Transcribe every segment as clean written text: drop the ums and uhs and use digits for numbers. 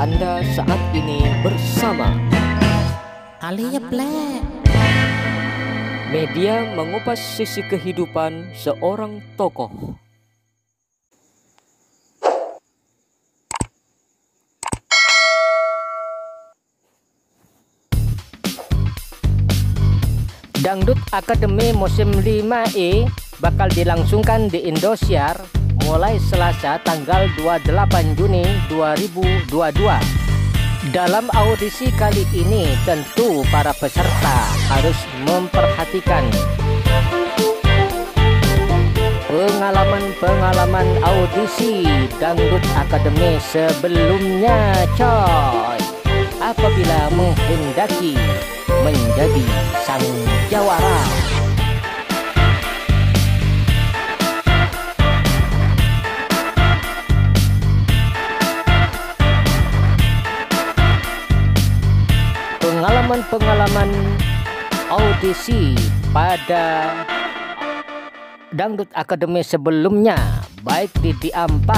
Anda saat ini bersama Alia Black. media mengupas sisi kehidupan seorang tokoh. Dangdut Akademi musim 5E bakal dilangsungkan di Indosiar mulai Selasa tanggal 28 Juni 2022. Dalam audisi kali ini tentu para peserta harus memperhatikan pengalaman audisi Dangdut Akademi sebelumnya, coy. Apabila menghendaki menjadi sang jawara. Pengalaman audisi pada Dangdut Akademi sebelumnya, baik di DA4,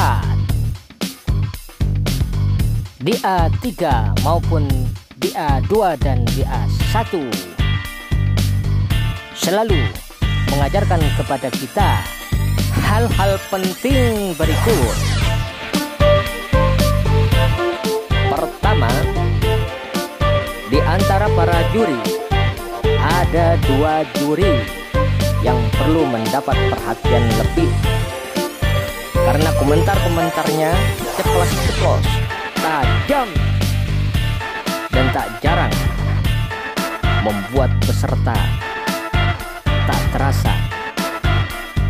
DA3 maupun DA2 dan DA1, selalu mengajarkan kepada kita hal-hal penting berikut. Pertama, di antara para juri ada 2 juri yang perlu mendapat perhatian lebih karena komentar-komentarnya ceplos-ceplos, tajam, dan tak jarang membuat peserta tak terasa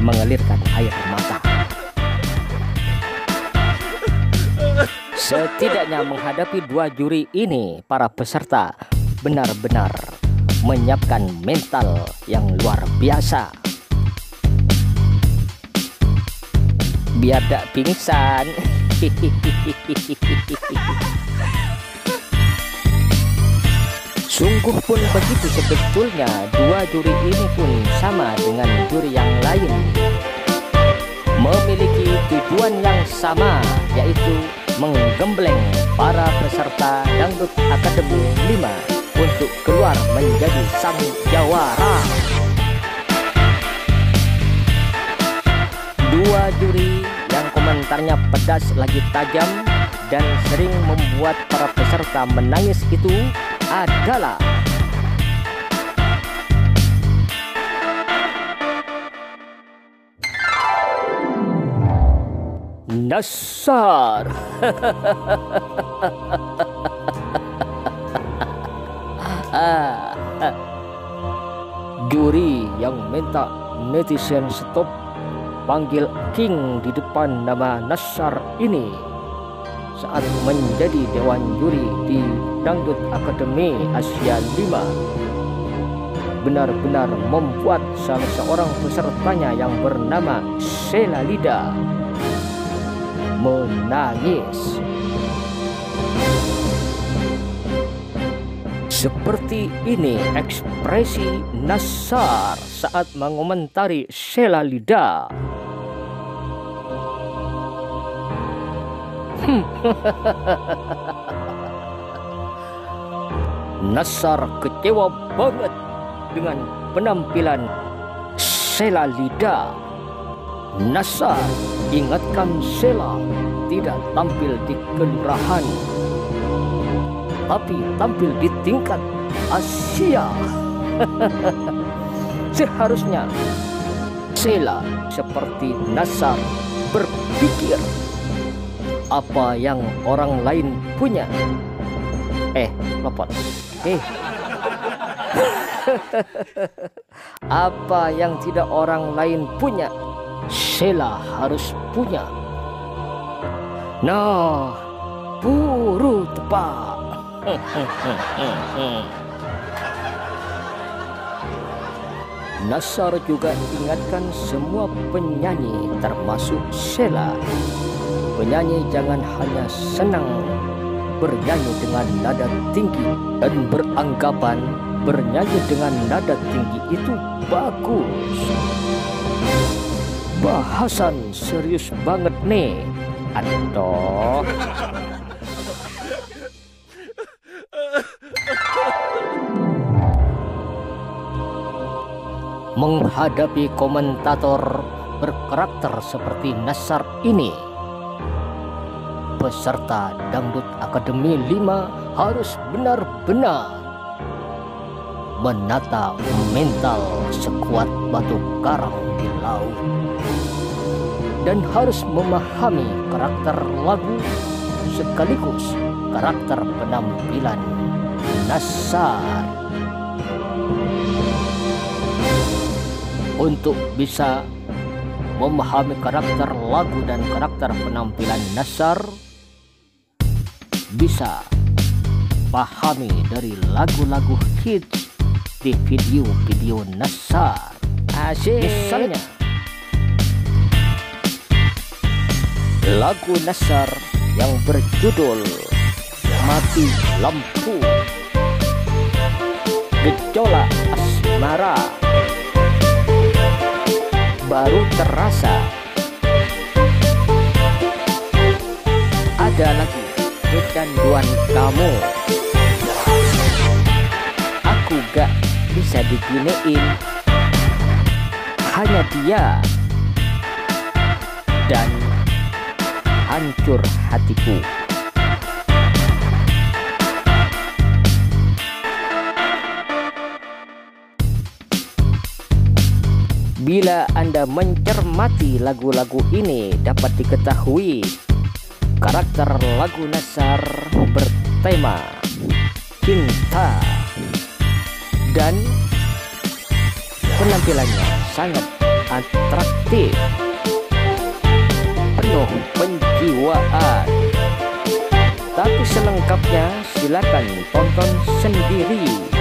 mengalirkan air mata. Setidaknya menghadapi 2 juri ini, para peserta benar-benar menyiapkan mental yang luar biasa biar tak pingsan. Sungguh pun begitu sebetulnya, 2 juri ini pun sama dengan juri yang lain, memiliki tujuan yang sama, yaitu menggembleng para peserta Dangdut Akademi 5 untuk keluar menjadi sang jawara. 2 juri yang komentarnya pedas lagi tajam dan sering membuat para peserta menangis itu adalah Nassar. Juri yang minta netizen stop panggil King di depan nama Nassar ini saat menjadi dewan juri di Dangdut Akademi Asia 5 benar-benar membuat salah seorang pesertanya yang bernama Sheila Lida menangis. Seperti ini ekspresi Nassar saat mengomentari Sheila Lida. Nassar kecewa banget dengan penampilan Sheila Lida. Nassar ingatkan Sheila tidak tampil di kelurahan, tapi tampil di tingkat Asia. Seharusnya Sheila seperti Nassar berpikir apa yang orang lain punya. Lopot. Apa yang tidak orang lain punya, Sheila harus punya. Nah, buru tebak. Nassar juga ingatkan semua penyanyi termasuk Sheila. Penyanyi jangan hanya senang bernyanyi dengan nada tinggi dan beranggapan bernyanyi dengan nada tinggi itu bagus. Bahasan serius banget nih. Aduh. menghadapi komentator berkarakter seperti Nassar ini, peserta Dangdut Akademi 5 harus benar-benar menata mental sekuat batu karang di laut dan harus memahami karakter lagu sekaligus karakter penampilan Nassar. Untuk bisa memahami karakter lagu dan karakter penampilan Nassar, bisa pahami dari lagu-lagu hits di video-video Nassar. Asyik. Misalnya lagu Nassar yang berjudul Mati Lampu, Gejolak Asmara, Baru Terasa. Ada lagi Kecanduan Kamu, Aku Gak Bisa Diginiin, Hanya Dia, dan Hancur Hatiku. Bila Anda mencermati lagu-lagu ini, dapat diketahui karakter lagu Nassar bertema cinta dan penampilannya sangat atraktif, penuh penjiwaan. Tapi selengkapnya silakan tonton sendiri.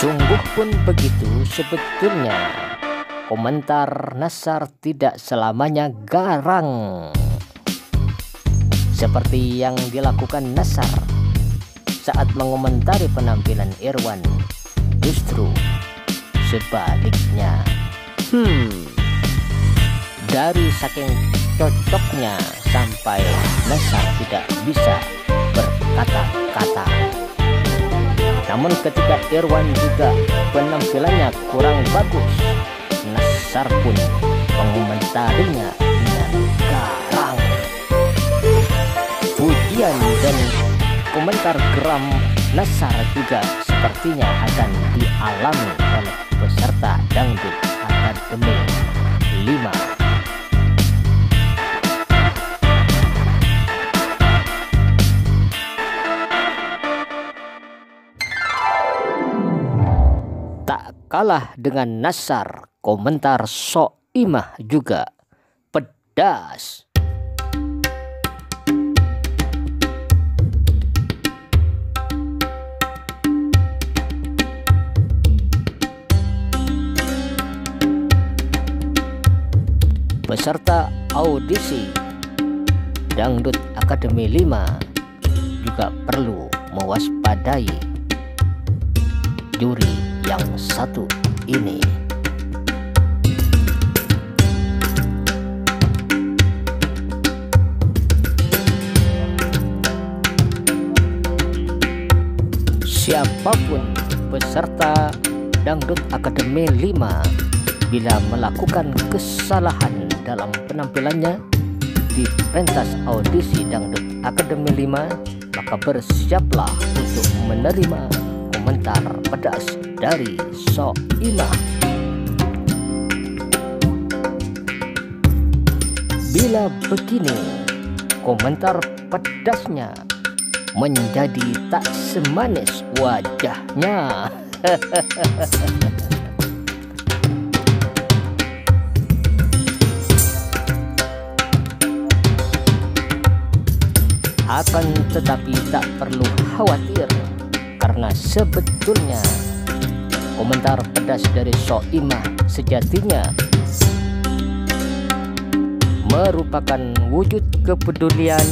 Sungguh pun begitu, sebetulnya komentar Nassar tidak selamanya garang seperti yang dilakukan Nassar saat mengomentari penampilan Irwan. Justru sebaliknya. Dari saking cocoknya sampai Nassar tidak bisa berkata-kata. Namun ketika Irwan juga penampilannya kurang bagus, Nassar pun mengomentarinya dengan garang. Pujian dan komentar geram Nassar juga sepertinya akan dialami oleh peserta Dangdut Akademi 5. Kalah dengan Nassar, komentar Soimah juga pedas. Peserta audisi Dangdut Akademi 5 juga perlu mewaspadai juri yang satu ini. Siapapun peserta Dangdut Akademi 5 bila melakukan kesalahan dalam penampilannya di pentas audisi Dangdut Akademi 5, maka bersiaplah untuk menerima komentar pedas dari Soimah. Bila begini, komentar pedasnya menjadi tak semanis wajahnya. Akan tetapi tak perlu khawatir, karena sebetulnya komentar pedas dari Soimah sejatinya merupakan wujud kepedulian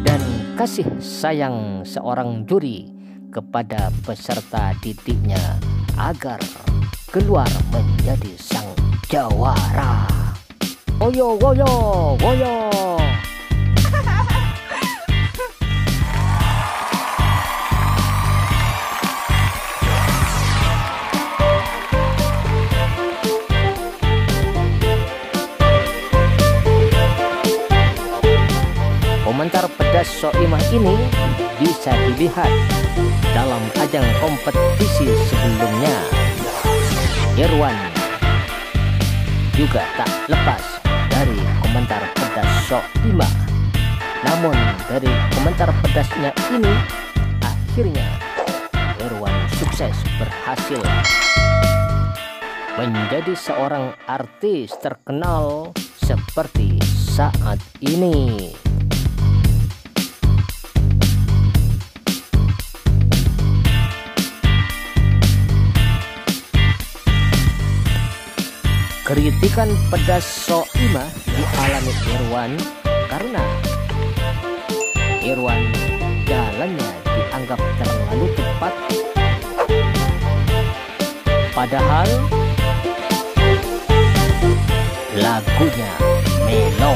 dan kasih sayang seorang juri kepada peserta didiknya agar keluar menjadi sang jawara. Woyo woyo woyo. Komentar pedas Soimah ini bisa dilihat dalam ajang kompetisi sebelumnya. Irwan juga tak lepas dari komentar pedas Soimah. Namun dari komentar pedasnya ini, akhirnya Irwan sukses berhasil menjadi seorang artis terkenal seperti saat ini. Kritikan pedas Soimah dialami Irwan karena Irwan jalannya dianggap terlalu cepat, padahal lagunya melo.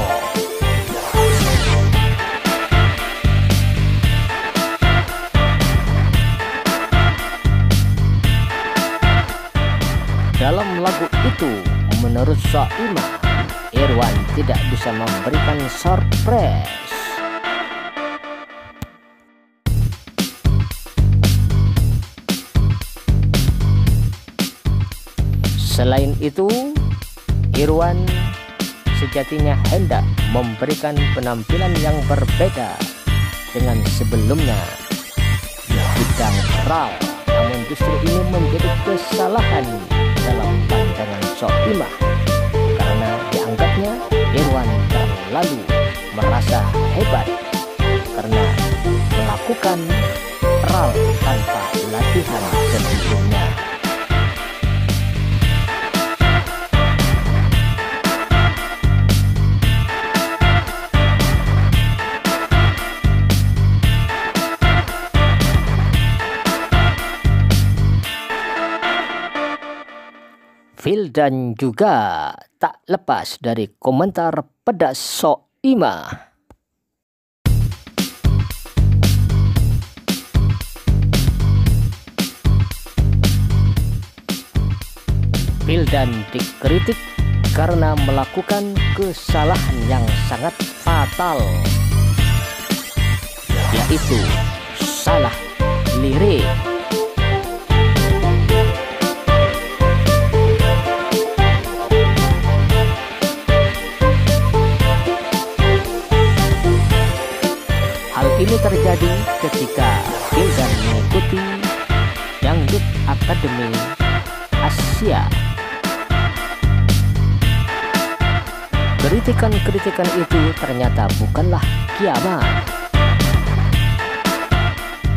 Dalam lagu itu, menurut Soimah, Irwan tidak bisa memberikan surprise. Selain itu, Irwan sejatinya hendak memberikan penampilan yang berbeda dengan sebelumnya di bidang ral, namun justru ini menjadi kesalahan dalam pandangan Soimah karena dianggapnya Irwan terlalu merasa hebat karena melakukan ral tanpa latihan sebelumnya. Vildan juga tak lepas dari komentar pedas Soimah. Vildan dikritik karena melakukan kesalahan yang sangat fatal, yaitu salah lirik. Ini terjadi ketika Vildan mengikuti Dangdut Akademi Asia. Kritikan-kritikan itu ternyata bukanlah kiamat.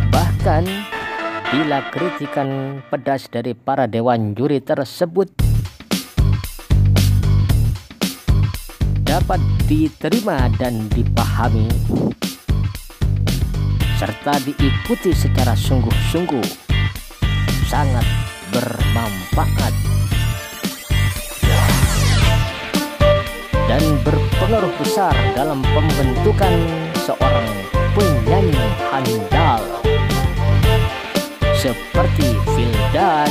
Bahkan bila kritikan pedas dari para dewan juri tersebut dapat diterima dan dipahami serta diikuti secara sungguh-sungguh, sangat bermanfaat dan berpengaruh besar dalam pembentukan seorang penyanyi handal seperti Vildan,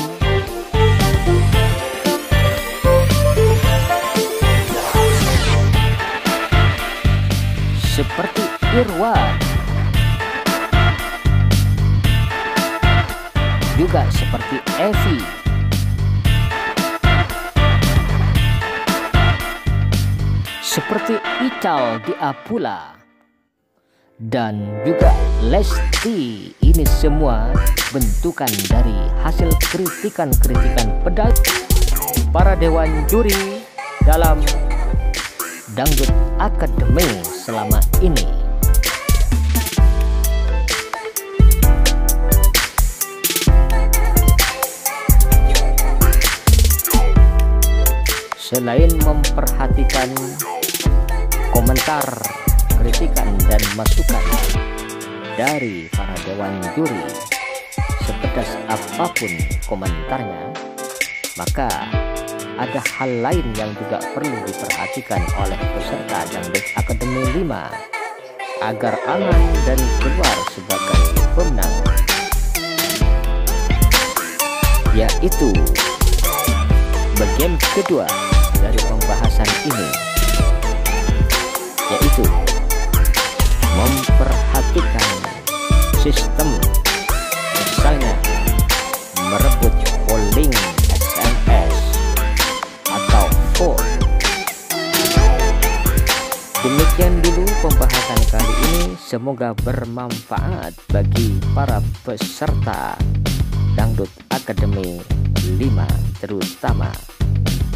seperti Irwan, juga seperti Evi, seperti Ical di Apula, dan juga Lesti. Ini semua bentukan dari hasil kritikan-kritikan pedas para dewan juri dalam Dangdut Akademi selama ini. Selain memperhatikan komentar, kritikan, dan masukan dari para dewan juri, sepedas apapun komentarnya, maka ada hal lain yang juga perlu diperhatikan oleh peserta Dangdut Akademi 5 agar aman dan keluar sebagai pemenang, yaitu bagian kedua dari pembahasan ini, yaitu memperhatikan sistem, misalnya merebut polling SMS atau vote. Demikian dulu pembahasan kali ini, semoga bermanfaat bagi para peserta Dangdut Akademi 5, terutama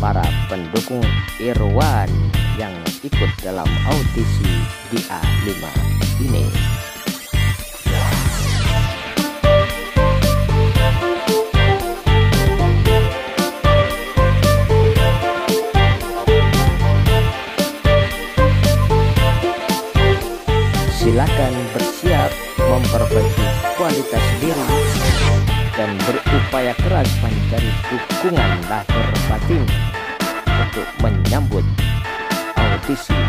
para pendukung Irwan yang ikut dalam audisi DA5 ini. Silakan bersiap memperbaiki kualitas diri dan berupaya keras mencari dukungan lahir batin untuk menyambut audisi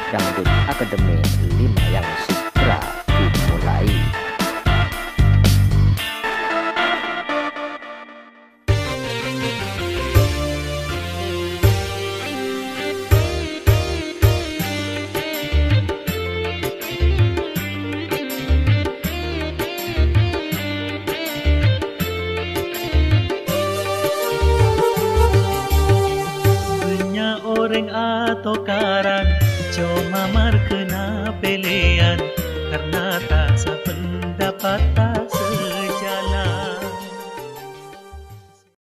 Dangdut Akademi 5 yang segera dimulai. Orang atau karang cuma markena pilihan karena tak sependapat